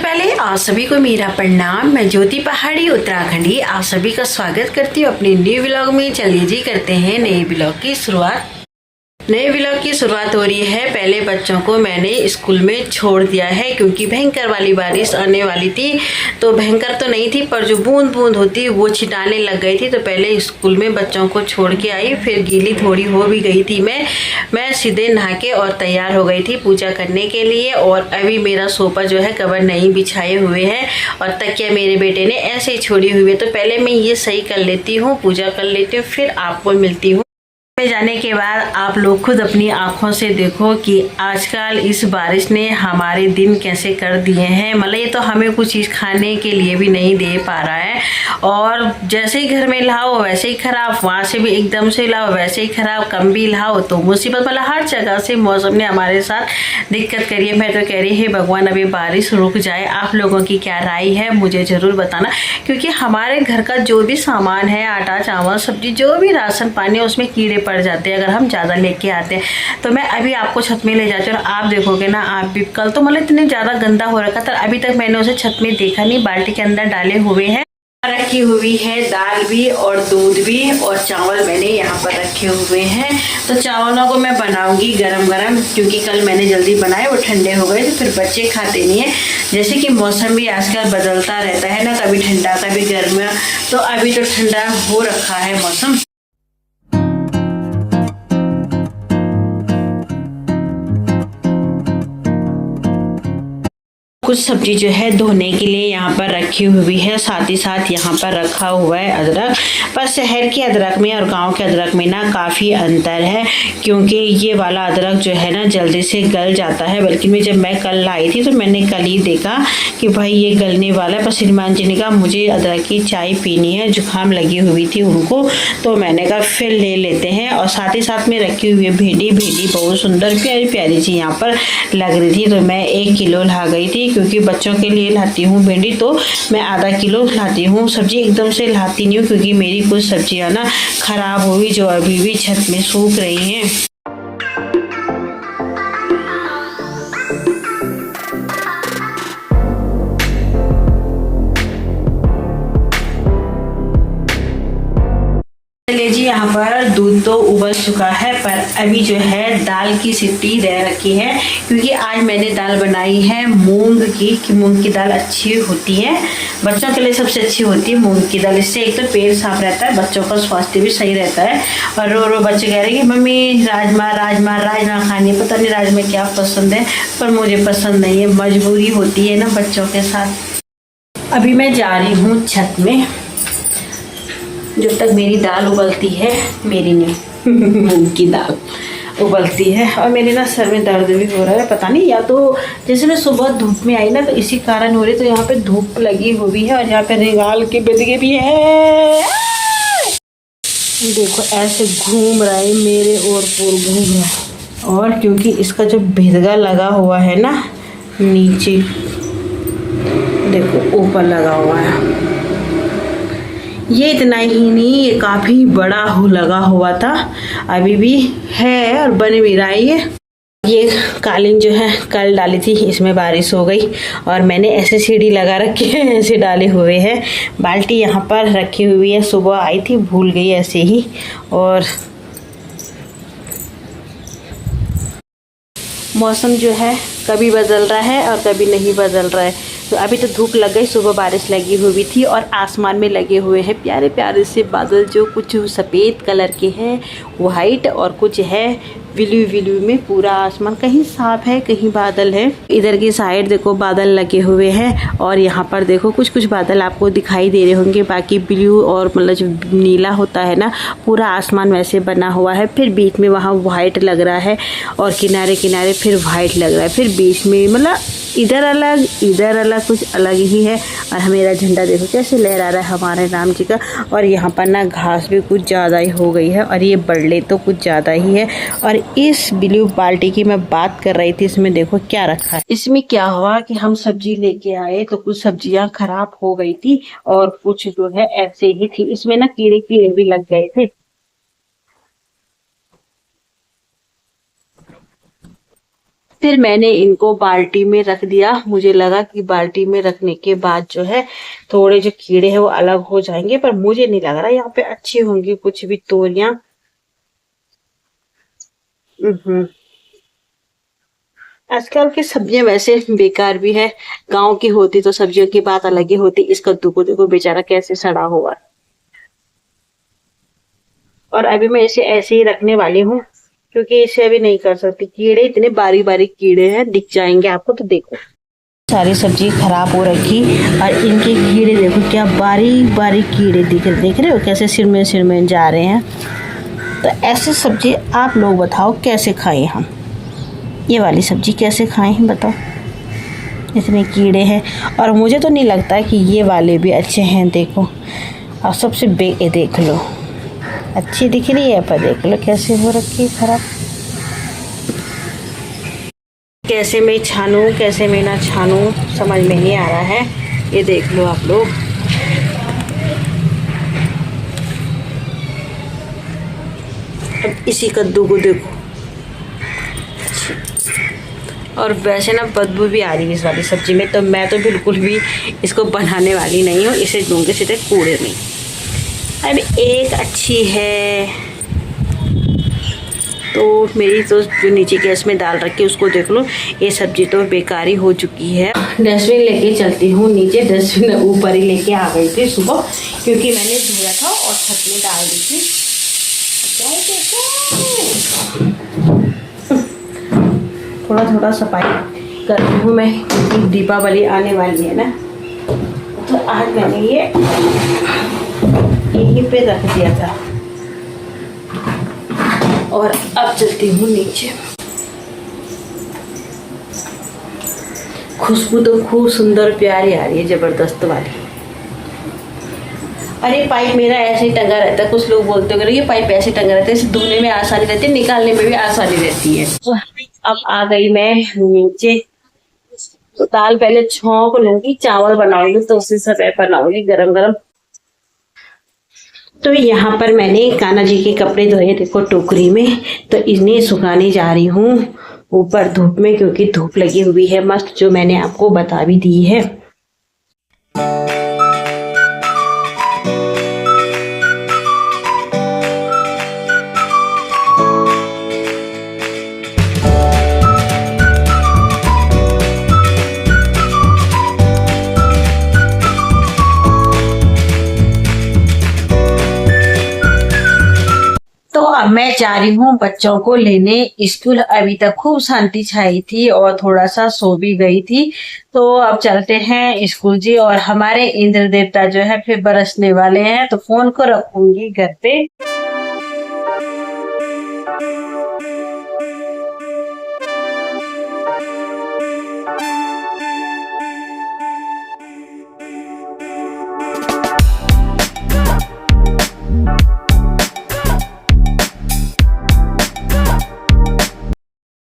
पहले आप सभी को मेरा प्रणाम। मैं ज्योति पहाड़ी उत्तराखंडी आप सभी का स्वागत करती हूँ अपने न्यू ब्लॉग में। चलिए जी करते हैं नए ब्लॉग की शुरुआत। नए ब्लॉग की शुरुआत हो रही है। पहले बच्चों को मैंने स्कूल में छोड़ दिया है क्योंकि भयंकर वाली बारिश आने वाली थी। तो भयंकर तो नहीं थी पर जो बूंद बूंद होती वो छिटाने लग गई थी। तो पहले स्कूल में बच्चों को छोड़ के आई, फिर गीली थोड़ी हो भी गई थी। मैं सीधे नहा के और तैयार हो गई थी पूजा करने के लिए। और अभी मेरा सोफा जो है कवर नहीं बिछाए हुए हैं और तकिया मेरे बेटे ने ऐसे ही छोड़ी हुई है। तो पहले मैं ये सही कर लेती हूँ, पूजा कर लेती हूँ, फिर आपको मिलती हूँ। में जाने के बाद आप लोग खुद अपनी आंखों से देखो कि आजकल इस बारिश ने हमारे दिन कैसे कर दिए हैं। मतलब ये तो हमें कुछ चीज़ खाने के लिए भी नहीं दे पा रहा है। और जैसे ही घर में लाओ वैसे ही खराब, वहाँ से भी एकदम से लाओ वैसे ही खराब, कम भी लाओ तो मुसीबत। मतलब हर जगह से मौसम ने हमारे साथ दिक्कत करी है। मैं तो कह रही है भगवान अभी बारिश रुक जाए। आप लोगों की क्या राय है मुझे ज़रूर बताना, क्योंकि हमारे घर का जो भी सामान है, आटा चावल सब्जी जो भी राशन पानी, उसमें कीड़े पड़ जाते हैं अगर हम ज़्यादा लेके आते हैं। तो मैं अभी आपको छत में ले जाती हूँ और आप देखोगे ना, आप भी कल तो मतलब इतने ज़्यादा गंदा हो रखा था, अभी तक मैंने उसे छत में देखा नहीं। बाल्टी के अंदर डाले हुए हैं, रखी हुई है दाल भी और दूध भी और चावल मैंने यहाँ पर रखे हुए हैं। तो चावलों को मैं बनाऊंगी गरम गरम, क्योंकि कल मैंने जल्दी बनाए वो ठंडे हो गए तो फिर बच्चे खाते नहीं है। जैसे कि मौसम भी आजकल बदलता रहता है ना, कभी ठंडा कभी गर्म। तो अभी तो ठंडा हो रखा है मौसम। कुछ सब्जी जो है धोने के लिए यहाँ पर रखी हुई है, साथ ही साथ यहाँ पर रखा हुआ है अदरक। पर शहर के अदरक में और गांव के अदरक में ना काफ़ी अंतर है, क्योंकि ये वाला अदरक जो है ना जल्दी से गल जाता है। बल्कि मैं जब मैं कल लाई थी तो मैंने कल ही देखा कि भाई ये गलने वाला है। पर श्रीमान जी ने कहा मुझे अदरक की चाय पीनी है, जुकाम लगी हुई थी उनको, तो मैंने कहा फिर ले लेते हैं। और साथ ही साथ में रखी हुई है भिंडी बहुत सुंदर प्यारी प्यारी सी यहाँ पर लग रही थी। तो मैं 1 किलो ला गई थी, क्योंकि बच्चों के लिए लाती हूँ भिंडी तो मैं आधा किलो लाती हूँ। सब्जी एकदम से लाती नहीं हूँ, क्योंकि मेरी कुछ सब्जियाँ ना खराब हुई जो अभी भी छत में सूख रही हैं। चलिए जी, यहाँ पर दूध तो उबल चुका है, पर अभी जो है दाल की सीटी रह रखी है। क्योंकि आज मैंने दाल बनाई है मूंग की, कि मूंग की दाल अच्छी होती है, बच्चों के लिए सबसे अच्छी होती है मूंग की दाल। इससे एक तो पेट साफ रहता है, बच्चों का स्वास्थ्य भी सही रहता है। और रो बच्चे कह रहे हैं कि मम्मी राजमा राजमा राजमा खानी है। पता नहीं राजमा क्या पसंद है, पर मुझे पसंद नहीं है, मजबूरी होती है ना बच्चों के साथ। अभी मैं जा रही हूँ छत में, जब तक मेरी दाल उबलती है, मेरी नहीं मूंग की दाल उबलती है। और मेरे ना सर में दर्द भी हो रहा है, पता नहीं, या तो जैसे मैं सुबह धूप में आई ना तो इसी कारण हो रही। तो यहाँ पे धूप लगी हुई है और यहाँ पे रेंगाल के बिदगे भी है। देखो ऐसे घूम रहा है मेरे और पूर घूम रहा है। और क्योंकि इसका जो भिदगा लगा हुआ है ना नीचे, देखो ऊपर लगा हुआ है। ये इतना ही नहीं, ये काफ़ी बड़ा हो लगा हुआ था, अभी भी है और बन भी रहा है। ये कालीन जो है कल डाली थी, इसमें बारिश हो गई और मैंने ऐसे सीढ़ी लगा रखी है, ऐसे डाले हुए हैं। बाल्टी यहाँ पर रखी हुई है, सुबह आई थी भूल गई ऐसे ही। और मौसम जो है कभी बदल रहा है और कभी नहीं बदल रहा है। तो अभी तो धूप लग गई, सुबह बारिश लगी हुई थी और आसमान में लगे हुए हैं प्यारे प्यारे से बादल, जो कुछ सफ़ेद कलर के हैं वाइट, और कुछ है ब्लू में पूरा आसमान, कहीं साफ है कहीं बादल है। इधर की साइड देखो बादल लगे हुए हैं और यहाँ पर देखो कुछ बादल आपको दिखाई दे रहे होंगे, बाकी ब्लू और मतलब जो नीला होता है ना पूरा आसमान वैसे बना हुआ है। फिर बीच में वहाँ वाइट लग रहा है और किनारे किनारे फिर वाइट लग रहा है, फिर बीच में मतलब इधर अलग कुछ अलग ही है। और मेरा झंडा देखो कैसे लहरा रहा है हमारे राम जी का। और यहाँ पर ना घास भी कुछ ज़्यादा ही हो गई है और ये बरले तो कुछ ज़्यादा ही है। और इस ब्लू बाल्टी की मैं बात कर रही थी, इसमें देखो क्या रखा है। इसमें क्या हुआ कि हम सब्जी लेके आए तो कुछ सब्जियां खराब हो गई थी और कुछ जो है ऐसे ही थी, इसमें ना कीड़े भी लग गए थे। फिर मैंने इनको बाल्टी में रख दिया। मुझे लगा कि बाल्टी में रखने के बाद जो है थोड़े जो कीड़े हैं वो अलग हो जाएंगे, पर मुझे नहीं लग रहा यहाँ पे अच्छी होंगी कुछ भी तोरियां। आजकल की सब्जियां वैसे बेकार भी है। गांव की होती तो सब्जियों की बात अलग ही होती। इस कद्दू को देखो बेचारा कैसे सड़ा हुआ। और अभी मैं इसे ऐसे ही रखने वाली हूँ क्योंकि इसे अभी नहीं कर सकती। कीड़े इतने बारीक बारीक कीड़े हैं, दिख जाएंगे आपको तो देखो। सारी सब्जी खराब हो रखी और इनके कीड़े देखो क्या बारीक बारीक कीड़े देख रहे हो कैसे सिर में जा रहे हैं। तो ऐसी सब्जी आप लोग बताओ कैसे खाएं हम, ये वाली सब्जी कैसे खाएं बताओ, इतने कीड़े हैं। और मुझे तो नहीं लगता कि ये वाले भी अच्छे हैं। देखो और सबसे देख लो अच्छी दिख रही है, पर देख लो कैसे हो रखी है खराब। कैसे मैं छानूं कैसे मैं ना छानूं समझ में नहीं आ रहा है। ये देख लो आप लोग, अब इसी कद्दू को देखो। और वैसे ना बदबू भी आ रही है इस वाली सब्जी में, तो मैं तो बिल्कुल भी इसको बनाने वाली नहीं हूँ। इसे दूंगे सीधे कूड़े में। अब एक अच्छी है तो मेरी तो जो नीचे गैस में डाल रखी है उसको देख लो। ये सब्जी तो बेकारी हो चुकी है। डस्टबिन लेके चलती हूँ नीचे। डस्टबिन ऊपर ही लेके आ गई थी सुबह क्योंकि मैंने धोया था और छत में डाल दी थी। थोड़ा थोड़ा सफाई करती हूँ मैं क्योंकि दीपावली आने वाली है ना। तो आज मैंने ये यहीं पे रख दिया था और अब चलती हूँ नीचे। खुशबू तो खूब सुंदर प्यारी आ रही है, जबरदस्त वाली। अरे पाइप मेरा ऐसे ही टंगा रहता है। कुछ लोग बोलते हो ये पाइप ऐसे टंगा रहता है, इसे धोने में आसानी रहती है, निकालने में भी आसानी रहती है। अब आ गई मैं नीचे। तो दाल पहले छौंक लूंगी, चावल बनाऊंगी तो उसी समय बनाऊंगी गरम गरम। तो यहाँ पर मैंने कान्हा जी के कपड़े धोए देखो टोकरी में, तो इन्हें सुखाने जा रही हूँ ऊपर धूप में क्योंकि धूप लगी हुई है मस्त, जो मैंने आपको बता भी दी है। तो अब मैं जा रही हूँ बच्चों को लेने स्कूल। अभी तक खूब शांति छाई थी और थोड़ा सा सो भी गई थी। तो अब चलते हैं स्कूल जी। और हमारे इंद्र देवता जो है फिर बरसने वाले हैं, तो फोन को रखूंगी घर पे।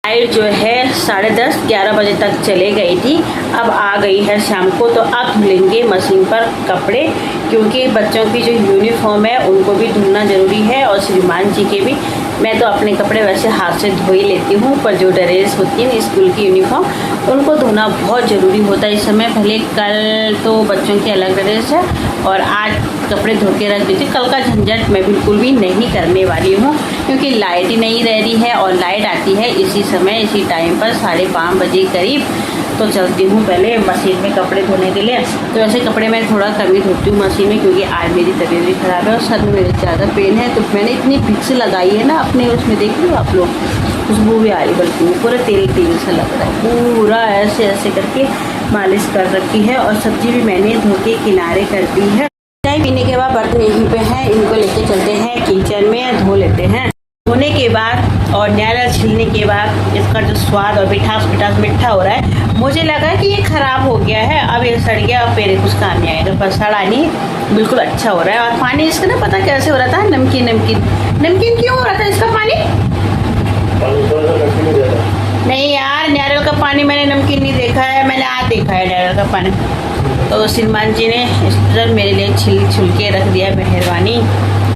लाइट जो है 10:30-11 बजे तक चले गई थी। अब आ गई है शाम को। तो अब धुलेंगे मशीन पर कपड़े क्योंकि बच्चों की जो यूनिफॉर्म है उनको भी धुलना ज़रूरी है और श्रीमान जी के भी। मैं तो अपने कपड़े वैसे हाथ से धो ही लेती हूँ, पर जो ड्रेस होती है स्कूल की यूनिफॉर्म उनको धोना बहुत ज़रूरी होता है इस समय। पहले कल तो बच्चों की अलग ड्रेस है और आज कपड़े धो के रख देती। कल का झंझट मैं बिल्कुल भी नहीं करने वाली हूँ क्योंकि लाइट ही नहीं रह रही है और लाइट आती है इसी समय इसी टाइम पर 5:30 बजे करीब। तो चलती हूँ पहले मशीन में कपड़े धोने के लिए। तो ऐसे कपड़े मैं थोड़ा कम ही धोती हूँ मशीन में क्योंकि आज मेरी तबीयत भी ख़राब है और सर में मेरे ज़्यादा पेन है। तो मैंने इतनी विक्स लगाई है ना अपने उसमें, देख लो आप लोग, खुशबू भी आ रही बल्कि पूरा तेल तेल सा लग रहा है। पूरा ऐसे ऐसे करके मालिश कर रखी है और सब्जी भी मैंने धो के किनारे कर दी है। चाय पीने के बाद बर्तन यहीं पे हैं, इनको लेके चलते हैं किचन में, धो लेते हैं। धोने के बाद और नारियल छीलने के बाद इसका जो स्वाद और मिठास मीठा हो रहा है। मुझे लगा कि ये ख़राब हो गया है, अब ये सड़ गया और मेरे कुछ काम नहीं आएगा, पर सड़ा नहीं, बिल्कुल अच्छा हो रहा है। और पानी इसका ना पता कैसे हो रहा था, नमकीन क्यों हो रहा था इसका पानी? नहीं यार, नारियल का पानी मैंने नमकीन नहीं देखा है, मैंने आज देखा है नारियल का पानी। तो श्रीमान जी ने मेरे लिए छिल के रख दिया, मेहरबानी।